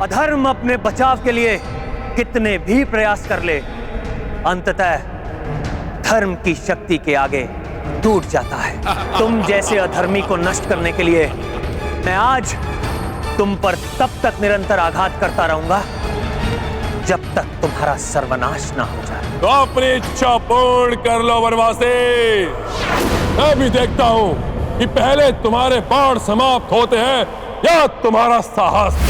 अधर्म अपने बचाव के लिए कितने भी प्रयास कर ले, अंततः धर्म की शक्ति के आगे टूट जाता है। तुम जैसे अधर्मी को नष्ट करने के लिए मैं आज तुम पर तब तक निरंतर आघात करता रहूंगा जब तक तुम्हारा सर्वनाश ना हो जाए। तो अपनी इच्छा पूर्ण कर लो वनवासी। मैं भी देखता हूं कि पहले तुम्हारे बाण समाप्त होते हैं या तुम्हारा साहस।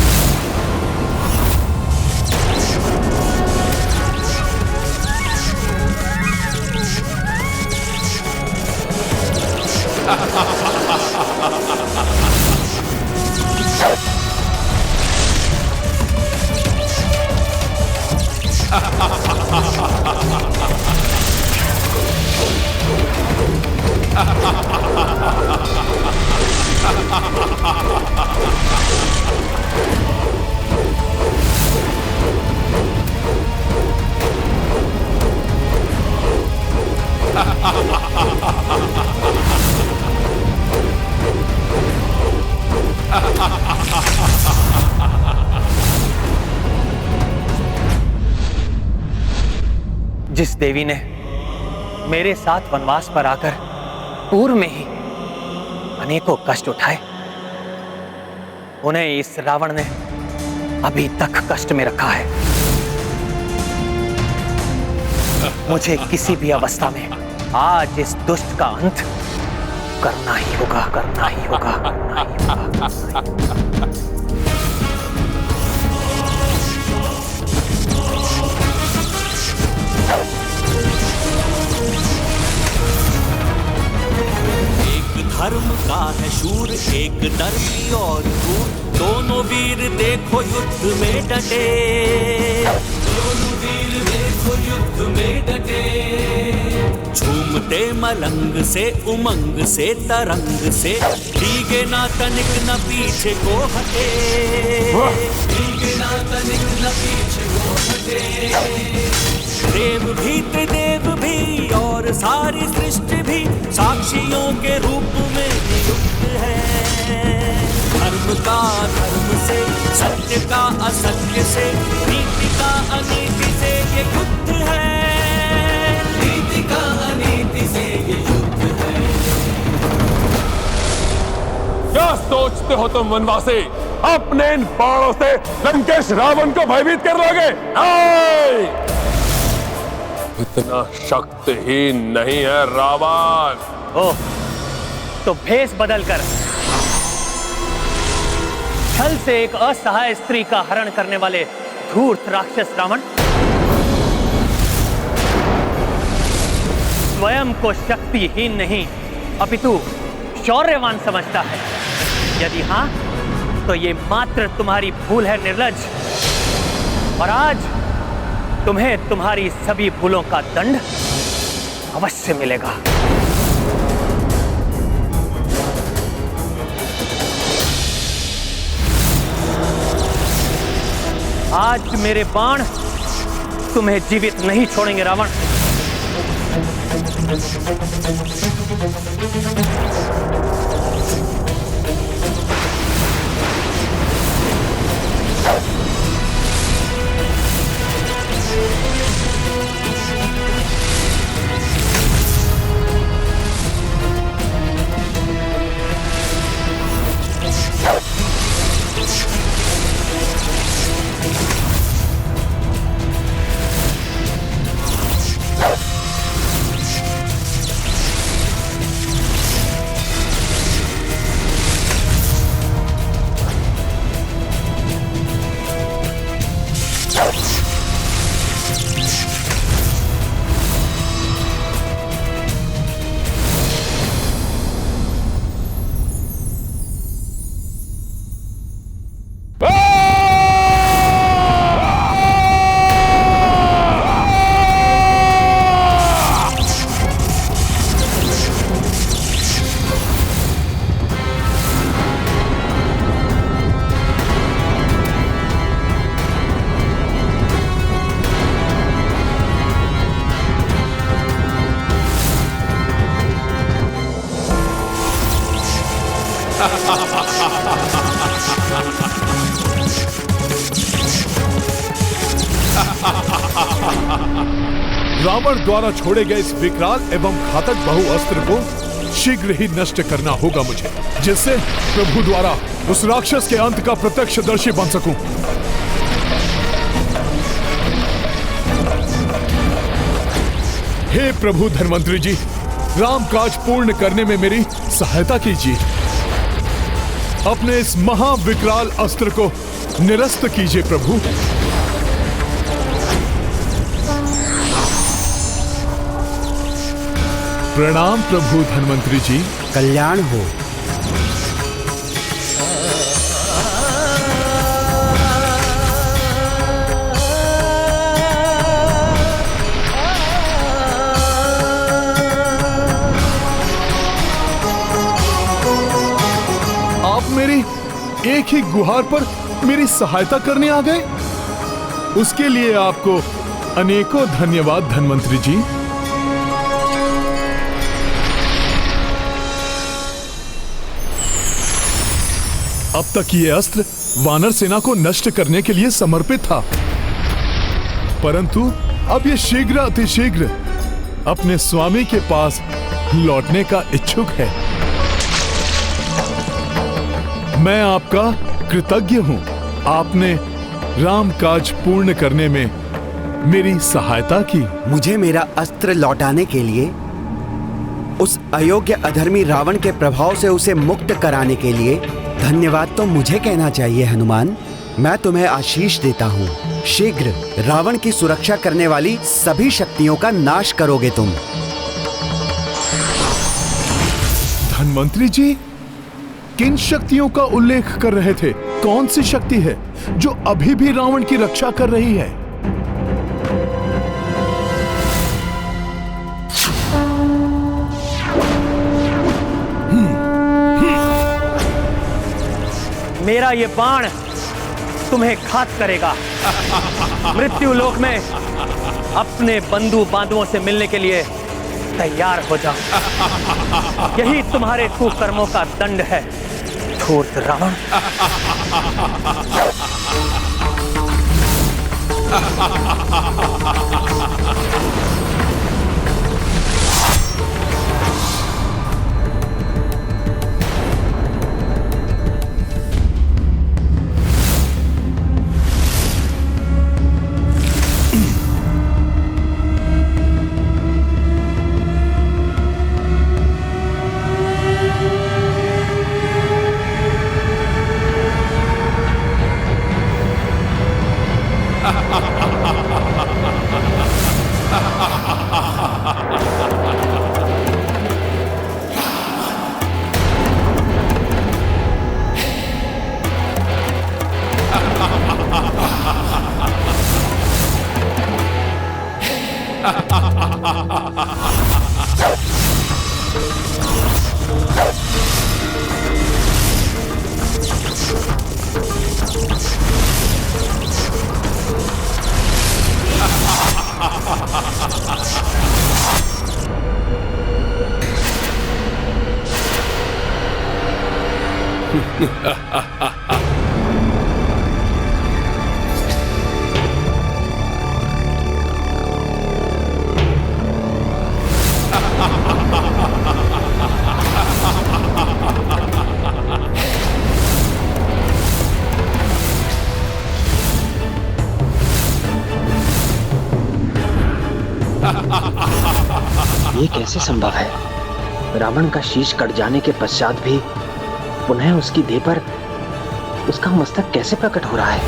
जिस देवी ने मेरे साथ वनवास पर आकर पूर्व में ही अनेकों कष्ट उठाए, उन्हें इस रावण ने अभी तक कष्ट में रखा है। मुझे किसी भी अवस्था में आज इस दुष्ट का अंत करना ही होगा, करना ही होगा, करना ही होगा। धर्म का है शूर, एक धर्मी और क्रूर, दोनों वीर देखो युद्ध में डटे। दोनों वीर देखो युद्ध में डटे। झूमते मलंग से, उमंग से, तरंग से, भीगे ना तनिक न पीछे को हटे। भीगे ना तनिक न पीछे को हटे। देव भी त्रिदेव भी और सारी सृष्टि भी साक्षियों के रूप में नियुक्त है। धर्म का धर्म से, सत्य का असत्य से, नीति का अनीति से ये युद्ध है। नीति का अनीति से ये युद्ध है। क्या सोचते हो तुम वनवासी? अपने इन बाणों से लंकेश रावण को भयभीत कर लोगे? नहीं! इतना शक्तिहीन नहीं है रावण। ओह, तो भेष बदलकर छल से एक असहाय स्त्री का हरण करने वाले धूर्त राक्षस रावण स्वयं को शक्तिहीन नहीं अपितु शौर्यवान समझता है। यदि हां, तो ये मात्र तुम्हारी भूल है निर्लज्ज, और आज तुम्हें तुम्हारी सभी भूलों का दंड अवश्य मिलेगा। आज मेरे बाण तुम्हें जीवित नहीं छोड़ेंगे रावण। रावण द्वारा छोड़े गए इस विकराल एवं घातक बहुअस्त्र को शीघ्र ही नष्ट करना होगा मुझे, जिससे प्रभु द्वारा उस राक्षस के अंत का प्रत्यक्षदर्शी बन सकूं। हे प्रभु धन्वंतरी जी, राम काज पूर्ण करने में मेरी सहायता कीजिए। अपने इस महाविकराल अस्त्र को निरस्त कीजिए प्रभु। प्रणाम प्रभु धन्वंतरी जी। कल्याण हो। आप मेरी एक ही गुहार पर मेरी सहायता करने आ गए, उसके लिए आपको अनेकों धन्यवाद धन्वंतरी जी। अब तक ये अस्त्र वानर सेना को नष्ट करने के लिए समर्पित था, परंतु अब ये शीघ्र अतिशीघ्र अपने स्वामी के पास लौटने का इच्छुक है। मैं आपका कृतज्ञ हूं। आपने राम काज पूर्ण करने में मेरी सहायता की। मुझे मेरा अस्त्र लौटाने के लिए, उस अयोग्य अधर्मी रावण के प्रभाव से उसे मुक्त कराने के लिए धन्यवाद तो मुझे कहना चाहिए हनुमान। मैं तुम्हें आशीष देता हूँ। शीघ्र रावण की सुरक्षा करने वाली सभी शक्तियों का नाश करोगे तुम। धन्वंतरी जी, किन शक्तियों का उल्लेख कर रहे थे? कौन सी शक्ति है जो अभी भी रावण की रक्षा कर रही है? मेरा ये बाण तुम्हें घात करेगा। मृत्यु लोक में अपने बंधु बांधवों से मिलने के लिए तैयार हो जाओ। यही तुम्हारे कुकर्मों का दंड है, धूर्त रावण। ये कैसे संभव है? रावण का शीश कट जाने के पश्चात भी पुनः उसकी देह पर उसका मस्तक कैसे प्रकट हो रहा है?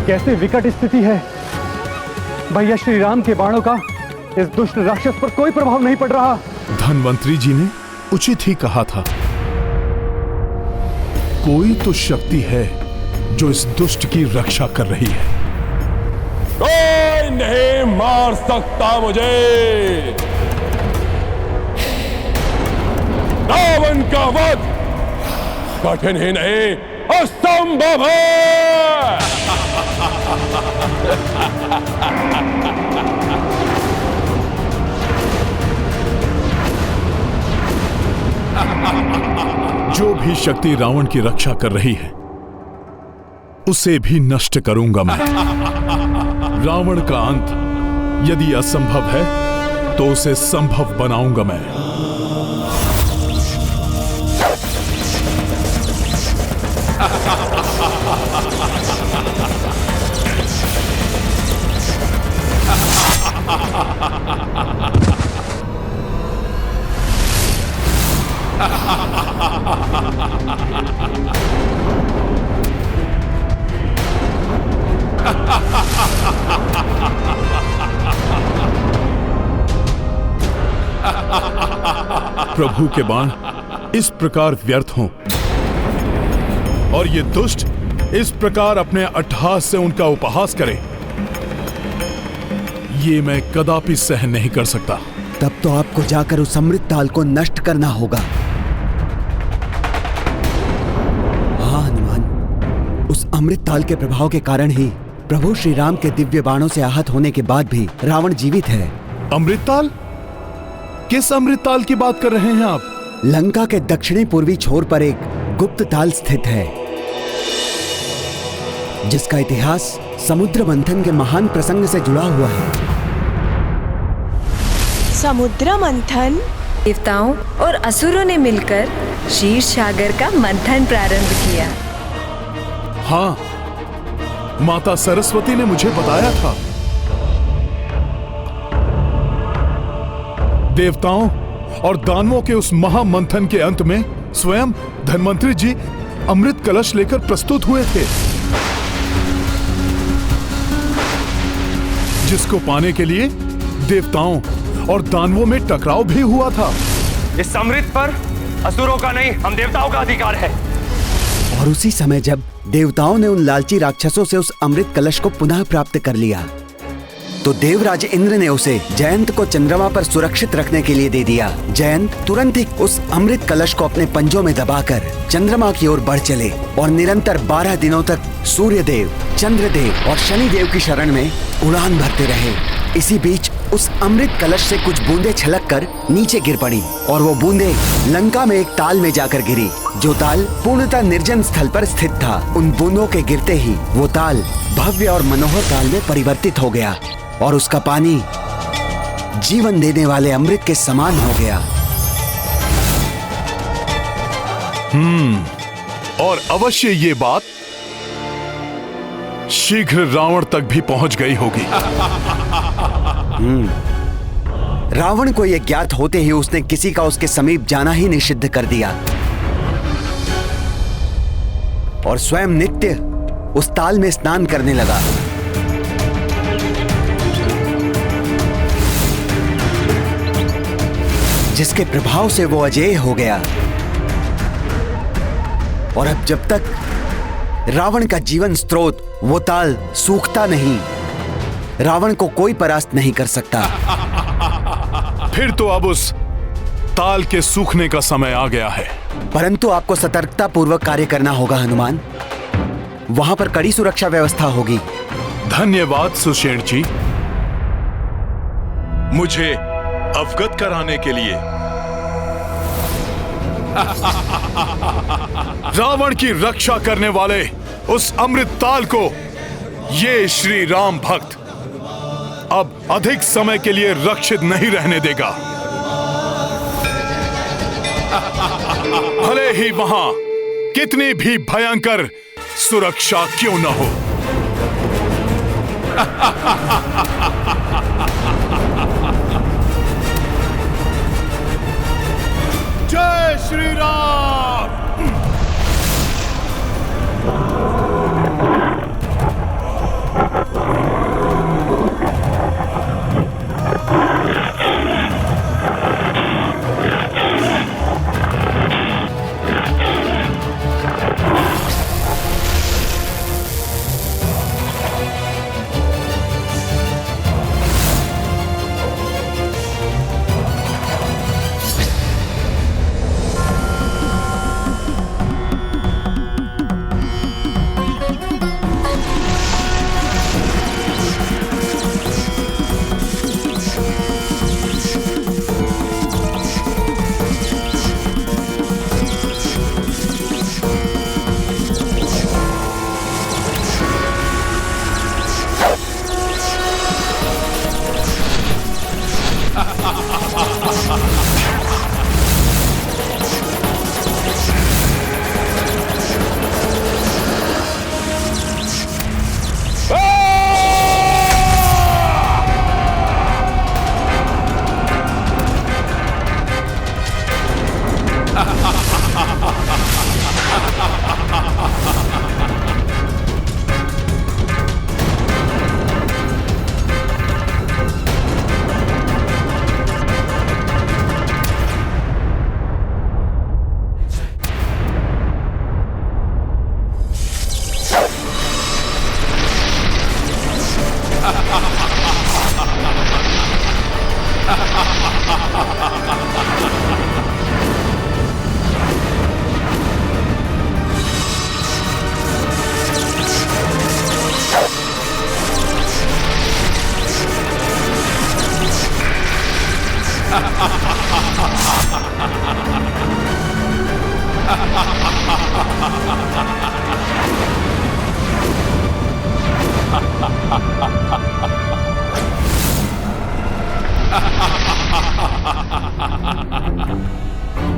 कैसे विकट स्थिति है। भैया श्री राम के बाणों का इस दुष्ट राक्षस पर कोई प्रभाव नहीं पड़ रहा। धन्वंतरी जी ने उचित ही कहा था। कोई तो शक्ति है जो इस दुष्ट की रक्षा कर रही है। कोई नहीं मार सकता मुझे। रावण का वध कठिन ही नहीं, असंभव है। जो भी शक्ति रावण की रक्षा कर रही है उसे भी नष्ट करूंगा मैं। रावण का अंत यदि असंभव है तो उसे संभव बनाऊंगा मैं। प्रभु के बाण इस प्रकार व्यर्थ हों और ये दुष्ट इस प्रकार अपने अट्टहास से उनका उपहास करे, ये मैं कदापि सहन नहीं कर सकता। तब तो आपको जाकर उस अमृत ताल को नष्ट करना होगा। हाँ हनुमान, उस अमृत ताल के प्रभाव के कारण ही प्रभु श्री राम के दिव्य बाणों से आहत होने के बाद भी रावण जीवित है। अमृतताल? किस अमृतताल की बात कर रहे हैं आप? लंका के दक्षिणी पूर्वी छोर पर एक गुप्त ताल स्थित है जिसका इतिहास समुद्र मंथन के महान प्रसंग से जुड़ा हुआ है। समुद्र मंथन? देवताओं और असुरों ने मिलकर क्षीर सागर का मंथन प्रारंभ किया। हाँ, माता सरस्वती ने मुझे बताया था। देवताओं और दानवों के उस महामंथन के अंत में स्वयं धन्वंतरी जी अमृत कलश लेकर प्रस्तुत हुए थे, जिसको पाने के लिए देवताओं और दानवों में टकराव भी हुआ था। इस अमृत पर असुरों का नहीं, हम देवताओं का अधिकार है। और उसी समय जब देवताओं ने उन लालची राक्षसों से उस अमृत कलश को पुनः प्राप्त कर लिया तो देवराज इंद्र ने उसे जयंत को चंद्रमा पर सुरक्षित रखने के लिए दे दिया। जयंत तुरंत ही उस अमृत कलश को अपने पंजों में दबाकर चंद्रमा की ओर बढ़ चले और निरंतर 12 दिनों तक सूर्यदेव, चंद्रदेव और शनिदेव की शरण में उड़ान भरते रहे। इसी बीच उस अमृत कलश से कुछ बूंदें छलककर नीचे गिर पड़ी और वो बूंदें लंका में एक ताल में जाकर गिरी, जो ताल पूर्णतः निर्जन स्थल पर स्थित था। उन बूंदों के गिरते ही वो ताल भव्य और मनोहर ताल में परिवर्तित हो गया और उसका पानी जीवन देने वाले अमृत के समान हो गया। और अवश्य ये बात शीघ्र रावण तक भी पहुंच गई होगी। रावण को यह ज्ञात होते ही उसने किसी का उसके समीप जाना ही निषिद्ध कर दिया और स्वयं नित्य उस ताल में स्नान करने लगा। जिसके प्रभाव से वो अजेय हो गया और अब जब तक रावण का जीवन स्रोत वो ताल सूखता नहीं, रावण को कोई परास्त नहीं कर सकता। फिर तो अब उस ताल के सूखने का समय आ गया है। परंतु आपको सतर्कता पूर्वक कार्य करना होगा हनुमान। वहां पर कड़ी सुरक्षा व्यवस्था होगी। धन्यवाद सुषेण जी, मुझे अवगत कराने के लिए। रावण की रक्षा करने वाले उस अमृत ताल को ये श्री राम भक्त अब अधिक समय के लिए रक्षित नहीं रहने देगा, भले ही वहां कितनी भी भयंकर सुरक्षा क्यों न हो। जय श्री राम।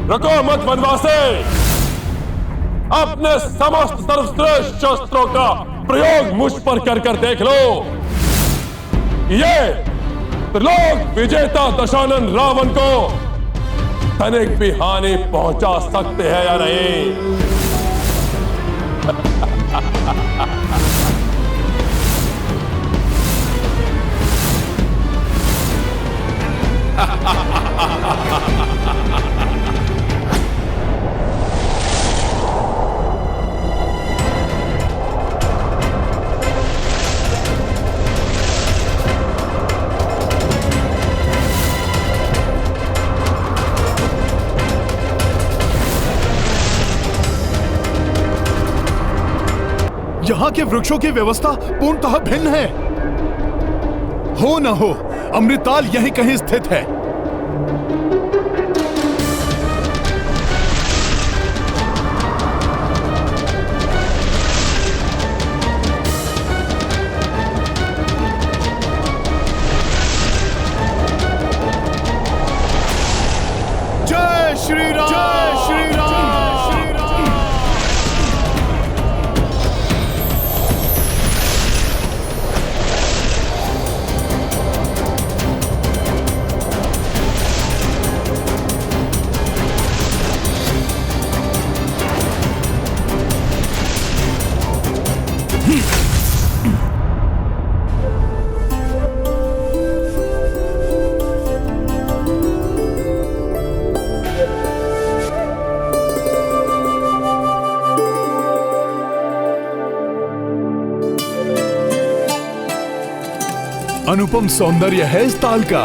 रुको मत वनवासी, अपने समस्त सर्वश्रेष्ठ शस्त्रों का प्रयोग मुझ पर कर देख लो। ये त्रिलोक विजेता दशानन रावण को तनिक भी हानि पहुंचा सकते हैं या नहीं? यहाँ के वृक्षों की व्यवस्था पूर्णतः भिन्न है। हो न हो अमृतताल यहीं कहीं स्थित है। जय श्री राम, जय श्री राम। अनुपम सौंदर्य है इस ताल का।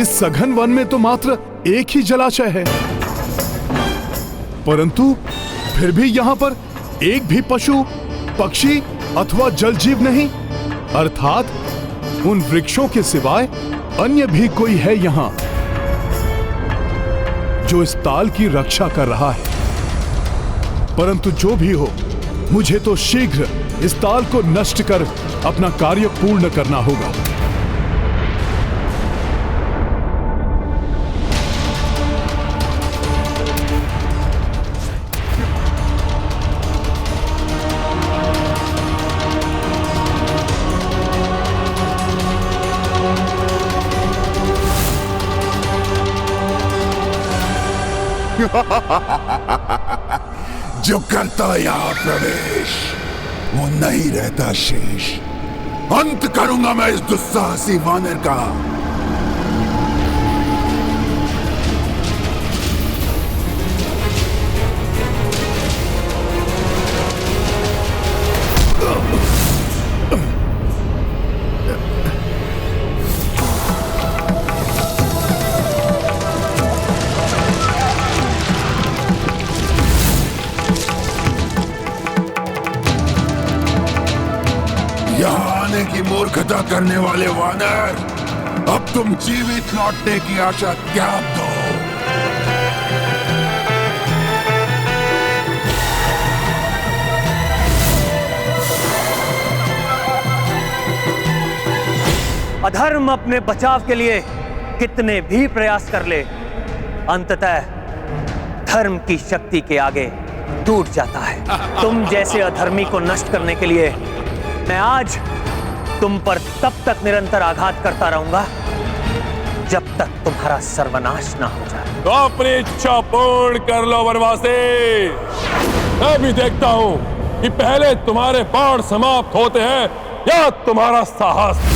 इस सघन वन में तो मात्र एक ही जलाशय है, परंतु फिर भी यहाँ पर एक भी पशु, पक्षी अथवा जल जीव नहीं, अर्थात उन वृक्षों के सिवाय अन्य भी कोई है यहाँ जो इस ताल की रक्षा कर रहा है। परंतु जो भी हो, मुझे तो शीघ्र इस ताल को नष्ट कर अपना कार्य पूर्ण करना होगा। जो करता यहाँ प्रवेश वो नहीं रहता शेष। अंत करूंगा मैं इस दुस्साहसी वानर का। की मूर्खता करने वाले वानर, अब तुम जीवित लौटने की आशा त्याग दो। अधर्म अपने बचाव के लिए कितने भी प्रयास कर ले, अंततः धर्म की शक्ति के आगे टूट जाता है। तुम जैसे अधर्मी को नष्ट करने के लिए मैं आज तुम पर तब तक निरंतर आघात करता रहूंगा जब तक तुम्हारा सर्वनाश ना हो जाए। तो अपनी इच्छा पूर्ण कर लो वनवासी। मैं भी देखता हूं कि पहले तुम्हारे बाण समाप्त होते हैं या तुम्हारा साहस।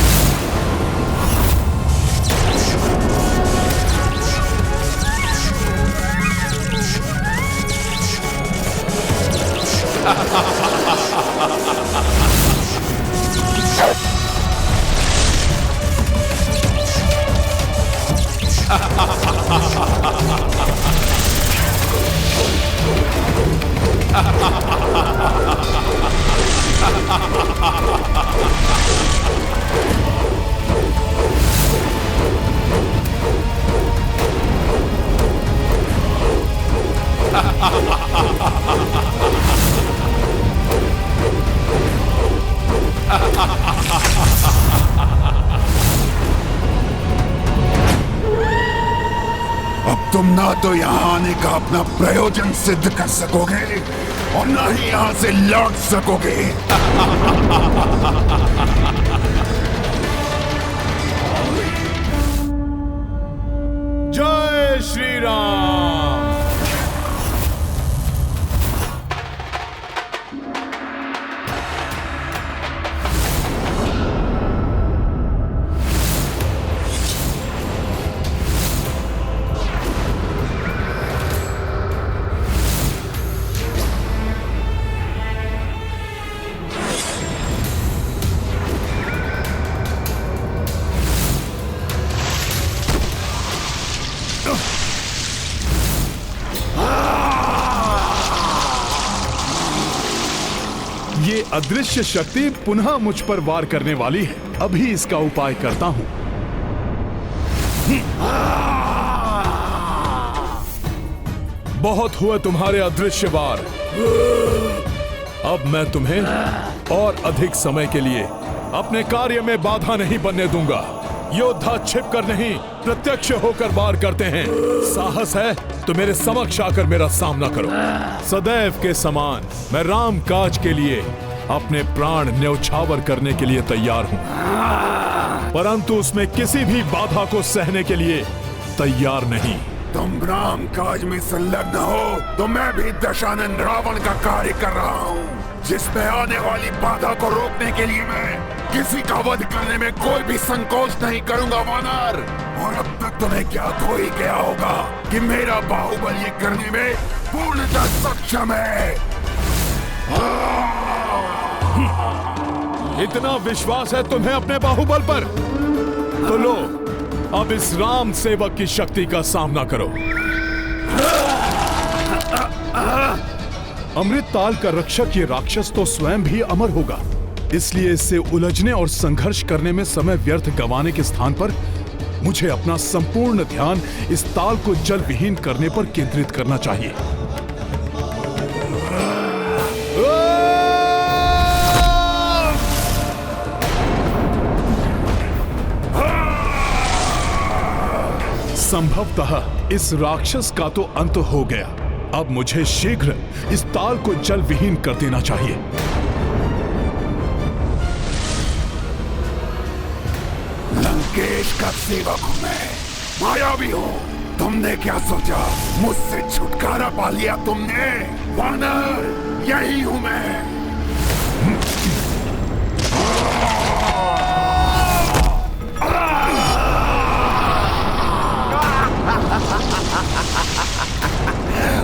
तुम ना तो यहाँ आने का अपना प्रयोजन सिद्ध कर सकोगे और ना ही यहाँ से लौट सकोगे। जय श्री राम। ये अदृश्य शक्ति पुनः मुझ पर वार करने वाली है। अभी इसका उपाय करता हूं। बहुत हुए तुम्हारे अदृश्य वार। अब मैं तुम्हें और अधिक समय के लिए अपने कार्य में बाधा नहीं बनने दूंगा। योद्धा छिपकर नहीं, प्रत्यक्ष होकर वार करते हैं। साहस है तो मेरे समक्ष आकर मेरा सामना करो। सदैव के समान मैं राम काज के लिए अपने प्राण न्यौछावर करने के लिए तैयार हूं, परंतु उसमें किसी भी बाधा को सहने के लिए तैयार नहीं। तुम राम काज में संलग्न हो तो मैं भी दशानन रावण का कार्य कर रहा हूँ, जिसमें आने वाली बाधा को रोकने के लिए मैं किसी का वध करने में कोई भी संकोच नहीं करूंगा वानर। और अब तक तुम्हें ज्ञात हो ही गया होगा कि मेरा बाहुबल ये करने में पूर्णतः सक्षम है। इतना विश्वास है तुम्हें अपने बाहुबल पर? तो लो, अब इस राम सेवक की शक्ति का सामना करो। अमृत ताल का रक्षक ये राक्षस तो स्वयं भी अमर होगा, इसलिए इससे उलझने और संघर्ष करने में समय व्यर्थ गंवाने के स्थान पर मुझे अपना संपूर्ण ध्यान इस ताल को जल विहीन करने पर केंद्रित करना चाहिए। संभवतः इस राक्षस का तो अंत हो गया। अब मुझे शीघ्र इस ताल को जल विहीन कर देना चाहिए। लंकेश का सेवक हूँ मैं, मायावी हूँ। तुमने क्या सोचा मुझसे छुटकारा पा लिया तुमने? वानर, यही हूँ मैं।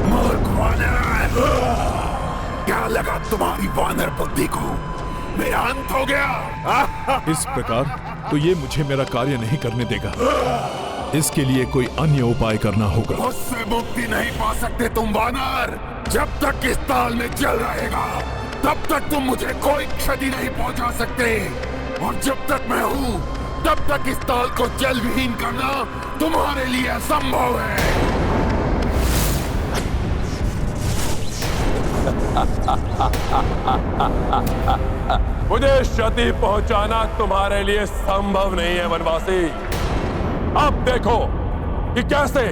मूर्ख वानर, क्या लगा तुम्हारी वानर बुद्धि को? मेरा अंत हो गया। इस प्रकार तो ये मुझे मेरा कार्य नहीं करने देगा। इसके लिए कोई अन्य उपाय करना होगा। मुझसे मुक्ति नहीं पा सकते तुम वानर। जब तक इस ताल में जल रहेगा तब तक तुम मुझे कोई क्षति नहीं पहुंचा सकते, और जब तक मैं हूं तब तक इस ताल को जल विहीन करना तुम्हारे लिए असंभव है। मुझे क्षति पहुंचाना तुम्हारे लिए संभव नहीं है वनवासी। अब देखो कि कैसे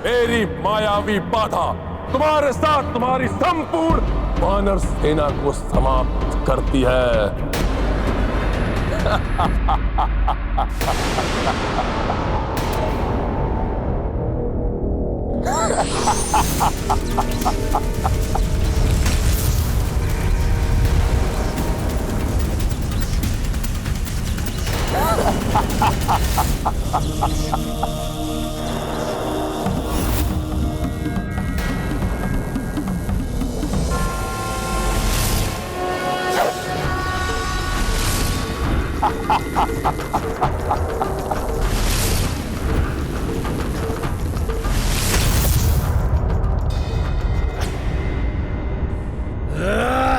मेरी मायावी बाधा तुम्हारे साथ तुम्हारी संपूर्ण वानर सेना को समाप्त करती है।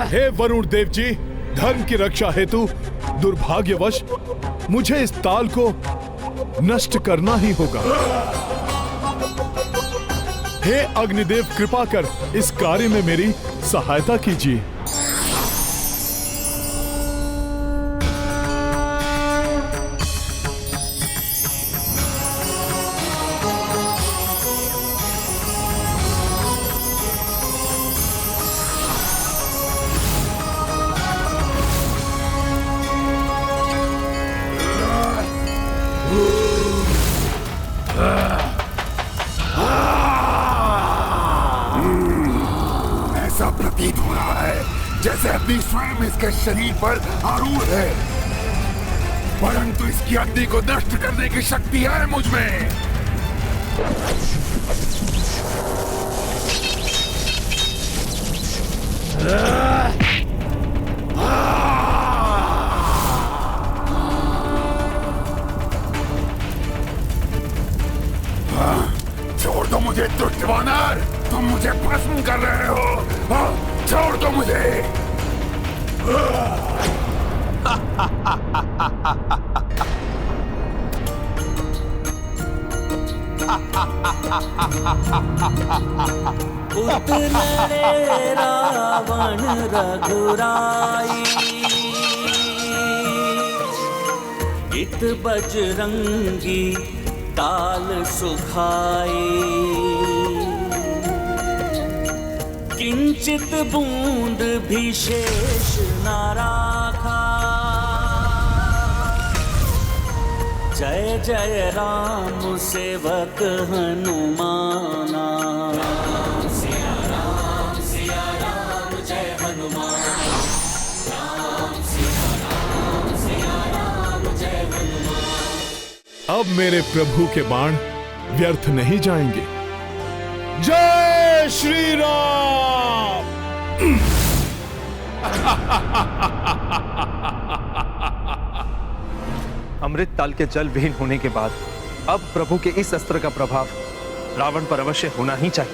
हे वरुण देव जी, धर्म की रक्षा हेतु दुर्भाग्यवश मुझे इस ताल को नष्ट करना ही होगा। हे अग्निदेव, कृपा कर इस कार्य में मेरी सहायता कीजिए। जैसे अपनी स्वयं इसके शरीर पर आरूढ़ है, परंतु इसकी अग्नि को नष्ट करने की शक्ति है मुझ में। छोड़ दो मुझे दुष्ट वानर, तुम मुझे भस्म कर रहे हो। छोड़ दो मुझे। उतरे रावण रघुराई, इत बजरंगी ताल सुखाई, किंचित बूंद भी शेष न राखा। जय जय राम सेवक हनुमाना। सिया राम जय हनुमान। राम सिया राम जय हनुमान। अब मेरे प्रभु के बाण व्यर्थ नहीं जाएंगे। जय श्री राम। अमृत ताल के जल विहीन होने के बाद अब प्रभु के इस अस्त्र का प्रभाव रावण पर अवश्य होना ही चाहिए,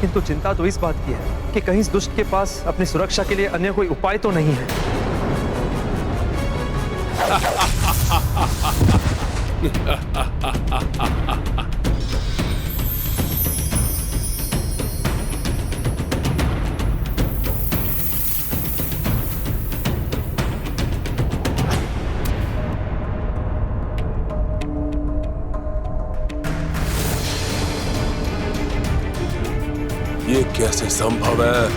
किंतु चिंता तो इस बात की है कि कहीं इस दुष्ट के पास अपनी सुरक्षा के लिए अन्य कोई उपाय तो नहीं है। ये कैसे संभव है?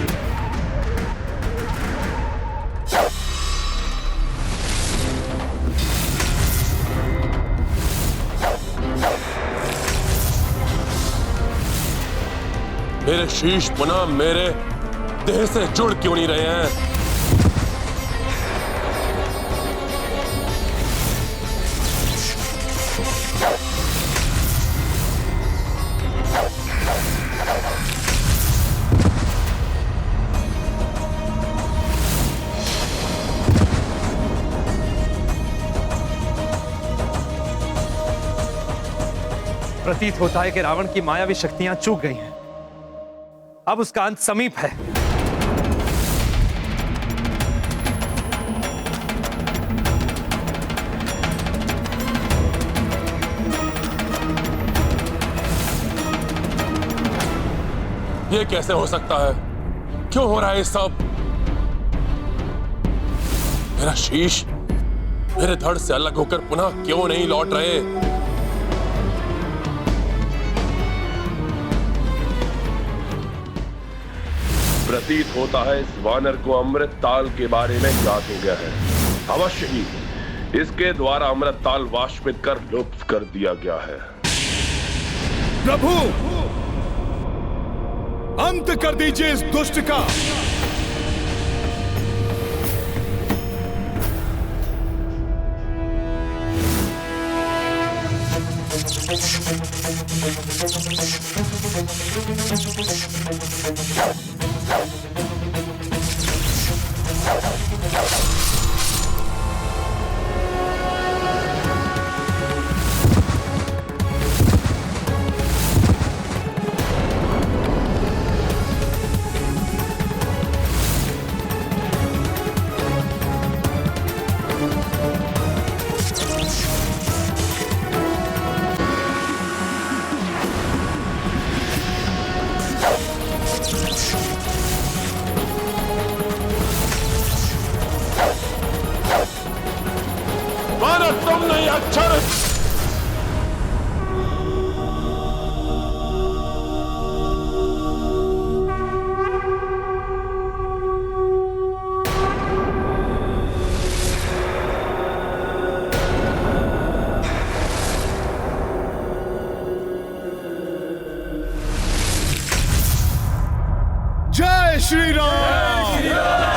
मेरे शीश पुनः मेरे देह से जुड़ क्यों नहीं रहे हैं? प्रतीत होता है कि रावण की मायावी शक्तियां चूक गई हैं। अब उसका अंत समीप है। ये कैसे हो सकता है? क्यों हो रहा है ये सब? मेरा शीश मेरे धड़ से अलग होकर पुनः क्यों नहीं लौट रहे? प्रतीत होता है इस वानर को अमृत ताल के बारे में ज्ञात हो गया है। अवश्य ही इसके द्वारा अमृत ताल वाष्पित कर लुप्त कर दिया गया है। प्रभु, अंत कर दीजिए इस दुष्ट का। तुम नहीं अच्छा जय श्री राम।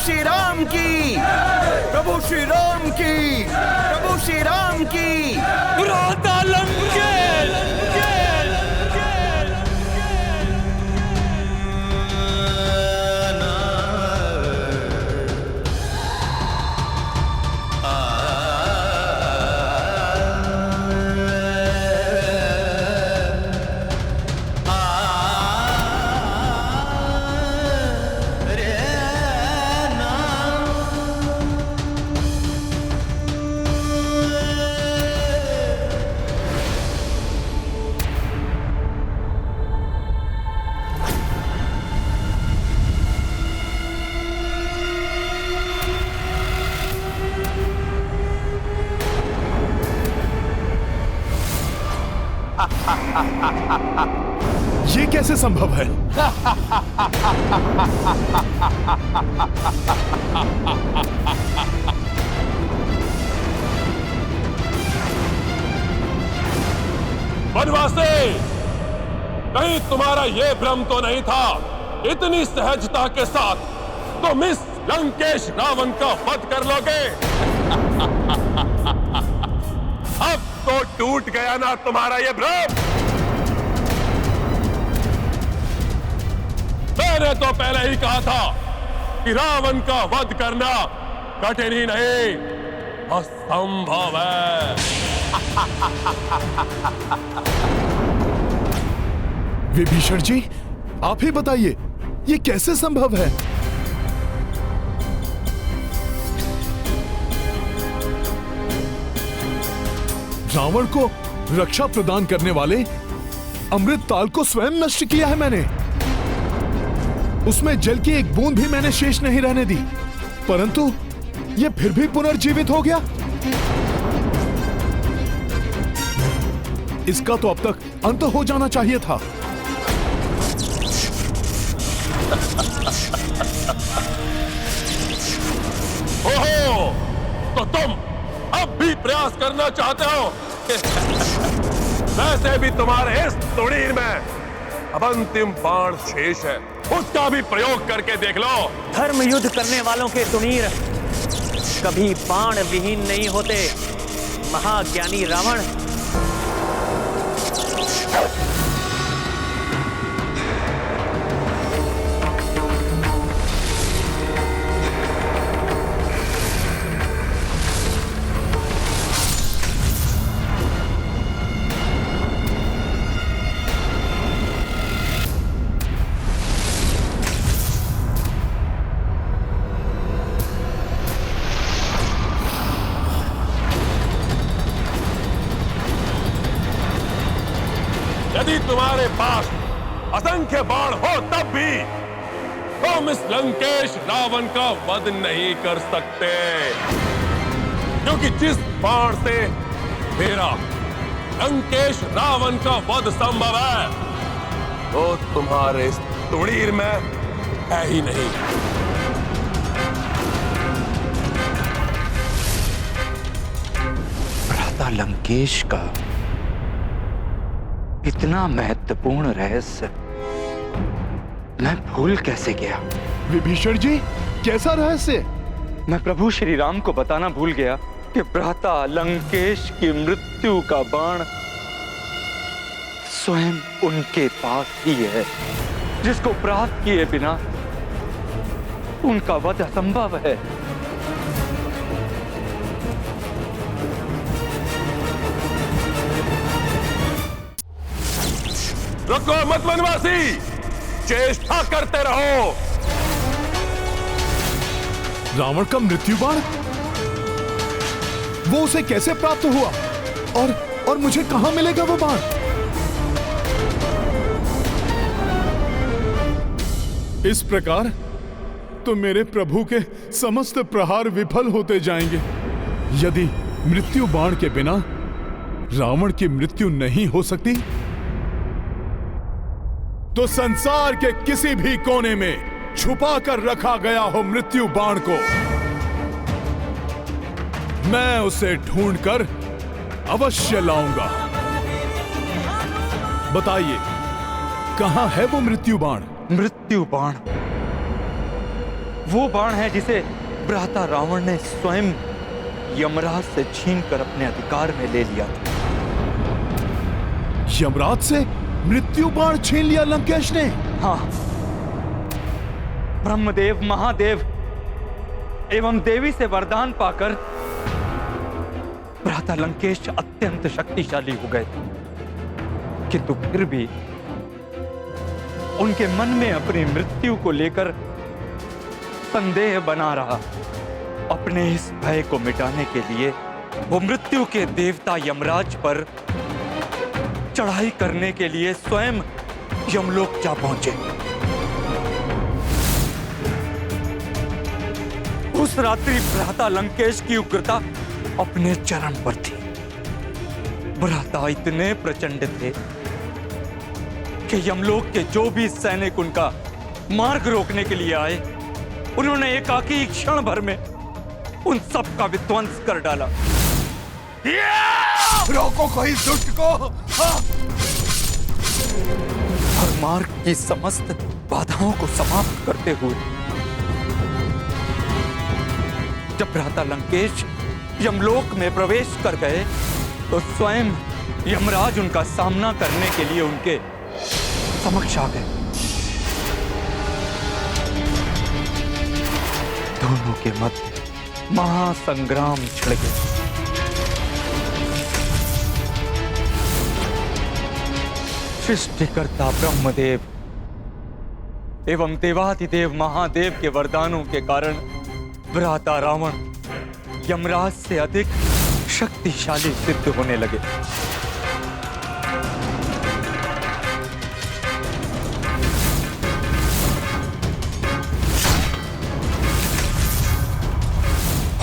श्री राम की, प्रभु श्री राम की, प्रभु श्री राम की। भ्राता लंकेश ये कैसे संभव है? वनवासी, कहीं तुम्हारा ये भ्रम तो नहीं था इतनी सहजता के साथ तुम इस लंकेश रावण का वध कर लोगे? अब तो टूट गया ना तुम्हारा ये भ्रम। मैंने तो पहले ही कहा था कि रावण का वध करना कठिन ही नहीं असंभव है। विभीषण जी, आप ही बताइए, ये कैसे संभव है? रावण को रक्षा प्रदान करने वाले अमृत ताल को स्वयं नष्ट किया है मैंने। उसमें जल की एक बूंद भी मैंने शेष नहीं रहने दी, परंतु यह फिर भी पुनर्जीवित हो गया। इसका तो अब तक अंत हो जाना चाहिए था। ओहो, तो तुम अब भी प्रयास करना चाहते हो? वैसे भी तुम्हारे इस तुड़ीर में अब अंतिम बाण शेष है, उसका भी प्रयोग करके देख लो। धर्म युद्ध करने वालों के तुनीर कभी बाण विहीन नहीं होते। महाज्ञानी रावण यदि तुम्हारे पास असंख्य बाण हो तब भी तुम इस लंकेश रावण का वध नहीं कर सकते, क्योंकि जिस बाण से मेरा लंकेश रावण का वध संभव है वो तुम्हारे इस तुड़ीर में है ही नहीं। भ्राता लंकेश का इतना महत्वपूर्ण रहस्य मैं भूल कैसे गया? विभीषण जी, कैसा रहस्य? मैं प्रभु श्री राम को बताना भूल गया कि भ्राता लंकेश की मृत्यु का बाण स्वयं उनके पास ही है, जिसको प्राप्त किए बिना उनका वध असंभव है। रुको मत वनवासी, चेष्टा करते रहो। रावण का मृत्यु बाण, वो उसे कैसे प्राप्त हुआ और मुझे कहां मिलेगा वो बाण? इस प्रकार तो मेरे प्रभु के समस्त प्रहार विफल होते जाएंगे। यदि मृत्यु बाण के बिना रावण की मृत्यु नहीं हो सकती, तो संसार के किसी भी कोने में छुपा कर रखा गया हो मृत्यु बाण को, मैं उसे ढूंढकर अवश्य लाऊंगा। बताइए, कहां है वो मृत्यु बाण? मृत्यु बाण वो बाण है जिसे भ्राता रावण ने स्वयं यमराज से छीनकर अपने अधिकार में ले लिया था। यमराज से मृत्यु बाण छीन लिया लंकेश ने? हाँ, ब्रह्मदेव, महादेव एवं देवी से वरदान पाकर भ्राता लंकेश अत्यंत शक्तिशाली हो गए, किंतु फिर भी उनके मन में अपनी मृत्यु को लेकर संदेह बना रहा। अपने इस भय को मिटाने के लिए वो मृत्यु के देवता यमराज पर चढ़ाई करने के लिए स्वयं यमलोक जा पहुंचे। उस रात्रि भ्राता लंकेश की उग्रता अपने चरम पर थी। भ्राता इतने प्रचंड थे कि यमलोक के जो भी सैनिक उनका मार्ग रोकने के लिए आए, उन्होंने एकाकी क्षण भर में उन सब का विध्वंस कर डाला। रोको कोई दुष्ट को। और मार्ग की समस्त बाधाओं को समाप्त करते हुए जब भ्राता लंकेश यमलोक में प्रवेश कर गए तो स्वयं यमराज उनका सामना करने के लिए उनके समक्ष आ गए। दोनों के मध्य महासंग्राम छिड़ गया। सृष्टिकर्ता ब्रह्मदेव एवं देवाधिदेव महादेव के वरदानों के कारण भ्राता रावण यमराज से अधिक शक्तिशाली सिद्ध होने लगे।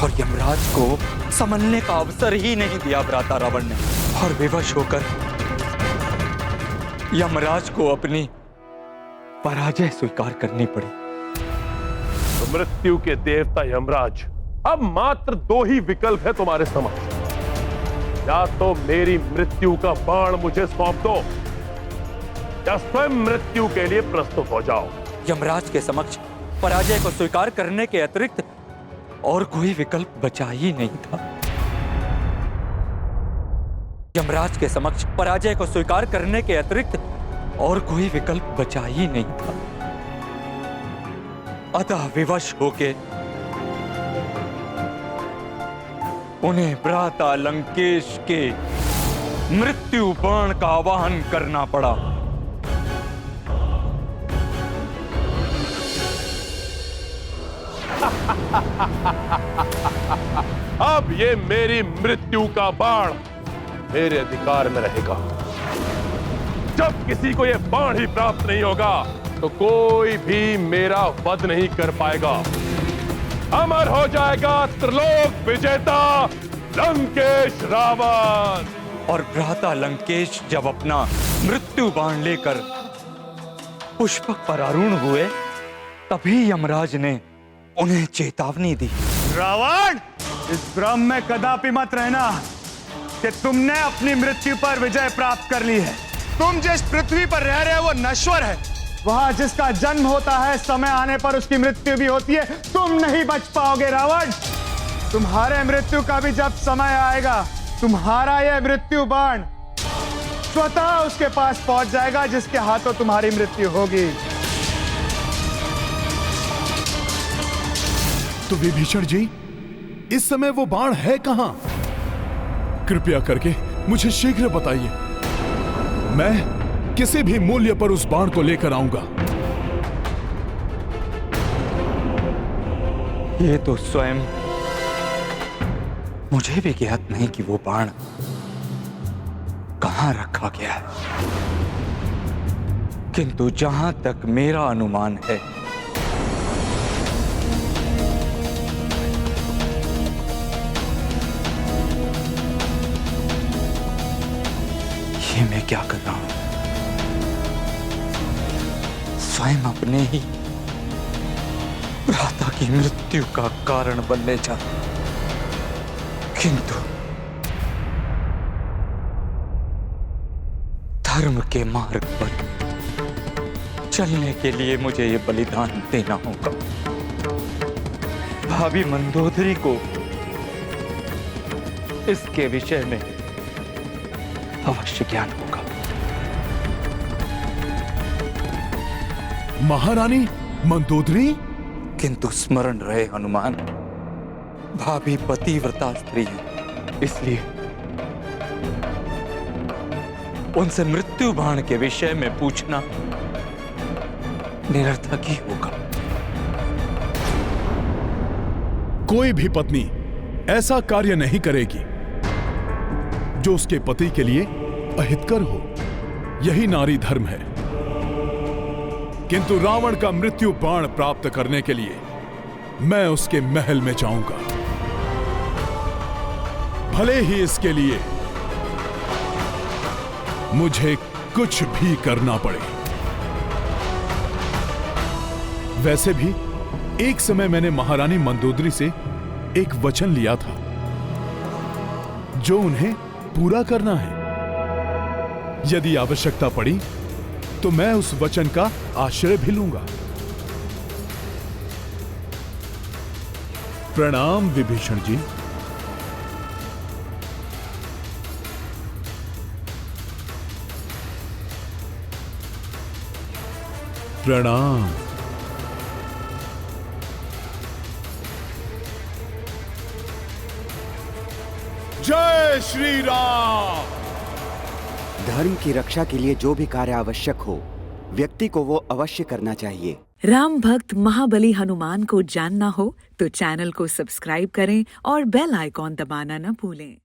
और यमराज को संभलने का अवसर ही नहीं दिया भ्राता रावण ने, और विवश होकर यमराज को अपनी पराजय स्वीकार करनी पड़ी। तो मृत्यु के देवता यमराज, अब मात्र दो ही विकल्प है तुम्हारे समक्ष। या तो मेरी मृत्यु का बाण मुझे सौंप दो, या स्वयं मृत्यु के लिए प्रस्तुत हो जाओ। यमराज के समक्ष पराजय को स्वीकार करने के अतिरिक्त और कोई विकल्प बचा ही नहीं था। यमराज के समक्ष पराजय को स्वीकार करने के अतिरिक्त और कोई विकल्प बचा ही नहीं था। अतः विवश होके उन्हें भ्राता लंकेश के मृत्यु बाण का आवाहन करना पड़ा। अब ये मेरी मृत्यु का बाण मेरे अधिकार में रहेगा। जब किसी को यह बाण ही प्राप्त नहीं होगा तो कोई भी मेरा वध नहीं कर पाएगा। अमर हो जाएगा त्रिलोक विजेता लंकेश रावण। और भ्राता लंकेश जब अपना मृत्यु बाण लेकर पुष्पक पर आरूढ़ हुए, तभी यमराज ने उन्हें चेतावनी दी। रावण, इस भ्रम में कदापि मत रहना कि तुमने अपनी मृत्यु पर विजय प्राप्त कर ली है। तुम जिस पृथ्वी पर रह रहे हो वो नश्वर है। वहां जिसका जन्म होता है, समय आने पर उसकी मृत्यु भी होती है। तुम नहीं बच पाओगे रावण। तुम्हारे मृत्यु का भी जब समय आएगा, तुम्हारा यह मृत्यु बाण स्वतः उसके पास पहुंच जाएगा जिसके हाथों तुम्हारी मृत्यु होगी। तो विभीषण जी, इस समय वो बाण है कहां? कृपया करके मुझे शीघ्र बताइए। मैं किसी भी मूल्य पर उस बाण को लेकर आऊंगा। ये तो स्वयं मुझे भी ज्ञात नहीं कि वो बाण कहां रखा गया है, किंतु जहां तक मेरा अनुमान है, ये मैं क्या कर रहा हूं? स्वयं अपने ही भ्राता की मृत्यु का कारण बनने जा, किंतु धर्म के मार्ग पर चलने के लिए मुझे ये बलिदान देना होगा। भाभी मंदोदरी को इसके विषय में अवश्य ज्ञान होगा। महारानी मंदोदरी? किंतु स्मरण रहे हनुमान, भाभी पतिव्रता स्त्री है, इसलिए उनसे मृत्यु बाण के विषय में पूछना निरर्थक ही होगा। कोई भी पत्नी ऐसा कार्य नहीं करेगी जो उसके पति के लिए अहितकर हो। यही नारी धर्म है। किंतु रावण का मृत्यु बाण प्राप्त करने के लिए मैं उसके महल में जाऊंगा, भले ही इसके लिए मुझे कुछ भी करना पड़े। वैसे भी एक समय मैंने महारानी मंदोदरी से एक वचन लिया था जो उन्हें पूरा करना है। यदि आवश्यकता पड़ी तो मैं उस वचन का आश्रय भी लूंगा। प्रणाम विभीषण जी। प्रणाम। जय श्री राम। धर्म की रक्षा के लिए जो भी कार्य आवश्यक हो, व्यक्ति को वो अवश्य करना चाहिए। राम भक्त महाबली हनुमान को जानना हो तो चैनल को सब्सक्राइब करें और बेल आइकॉन दबाना न भूलें।